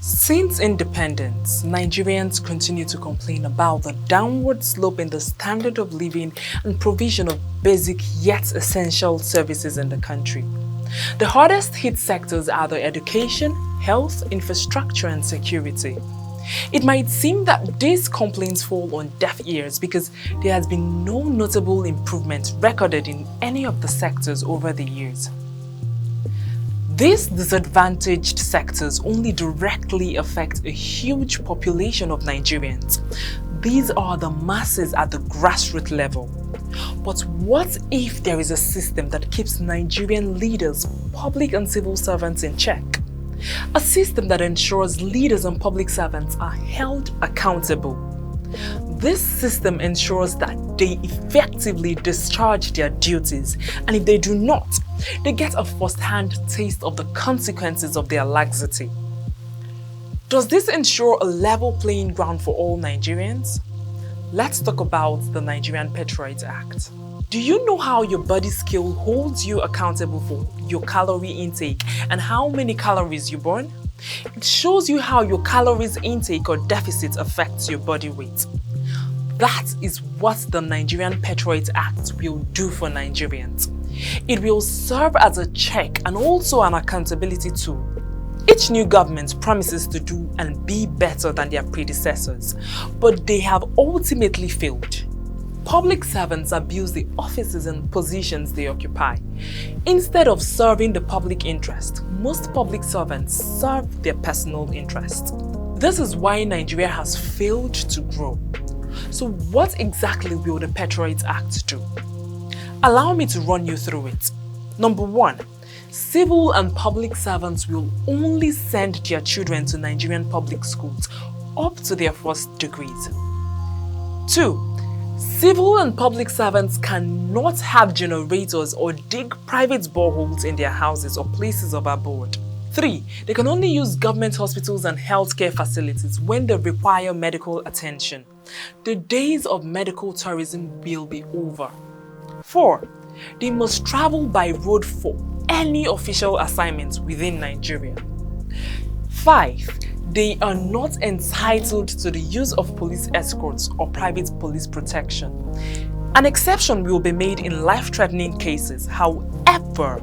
Since independence, Nigerians continue to complain about the downward slope in the standard of living and provision of basic yet essential services in the country. The hardest hit sectors are the education, health, infrastructure and security. It might seem that these complaints fall on deaf ears because there has been no notable improvement recorded in any of the sectors over the years. These disadvantaged sectors only directly affect a huge population of Nigerians. These are the masses at the grassroots level. But what if there is a system that keeps Nigerian leaders, public and civil servants in check? A system that ensures leaders and public servants are held accountable. This system ensures that they effectively discharge their duties, and if they do not, they get a first-hand taste of the consequences of their laxity. Does this ensure a level playing ground for all Nigerians? Let's talk about the Nigerian Patriot Act. Do you know how your body scale holds you accountable for your calorie intake and how many calories you burn? It shows you how your calories intake or deficit affects your body weight. That is what the Nigerian Patriot Act will do for Nigerians. It will serve as a check and also an accountability tool. Each new government promises to do and be better than their predecessors, but they have ultimately failed. Public servants abuse the offices and positions they occupy. Instead of serving the public interest, most public servants serve their personal interest. This is why Nigeria has failed to grow. So what exactly will the Patriot Act do? Allow me to run you through it. Number 1. Civil and public servants will only send their children to Nigerian public schools up to their first degrees. 2. Civil and public servants cannot have generators or dig private boreholes in their houses or places of abode. 3. They can only use government hospitals and healthcare facilities when they require medical attention. The days of medical tourism will be over. 4. They must travel by road for any official assignments within Nigeria. 5. They are not entitled to the use of police escorts or private police protection. An exception will be made in life-threatening cases. However,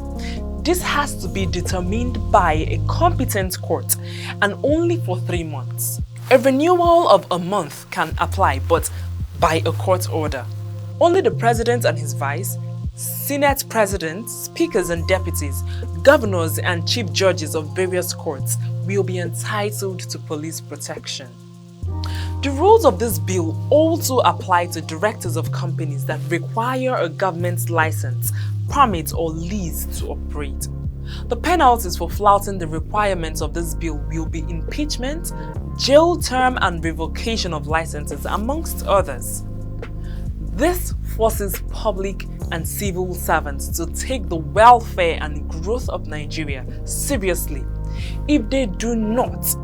this has to be determined by a competent court and only for 3 months. A renewal of a month can apply, but by a court order. Only the president and his vice, Senate presidents, speakers and deputies, governors and chief judges of various courts will be entitled to police protection. The rules of this bill also apply to directors of companies that require a government license, permit or lease to operate. The penalties for flouting the requirements of this bill will be impeachment, jail term and revocation of licenses, amongst others. This forces public and civil servants to take the welfare and growth of Nigeria seriously. If they do not,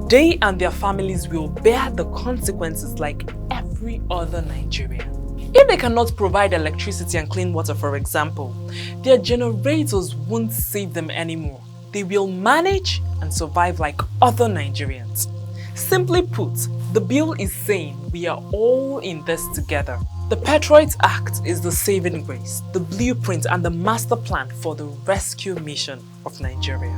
they and their families will bear the consequences like every other Nigerian. If they cannot provide electricity and clean water, for example, their generators won't save them anymore. They will manage and survive like other Nigerians. Simply put, the bill is saying we are all in this together. The Patriot Act is the saving grace, the blueprint and the master plan for the rescue mission of Nigeria.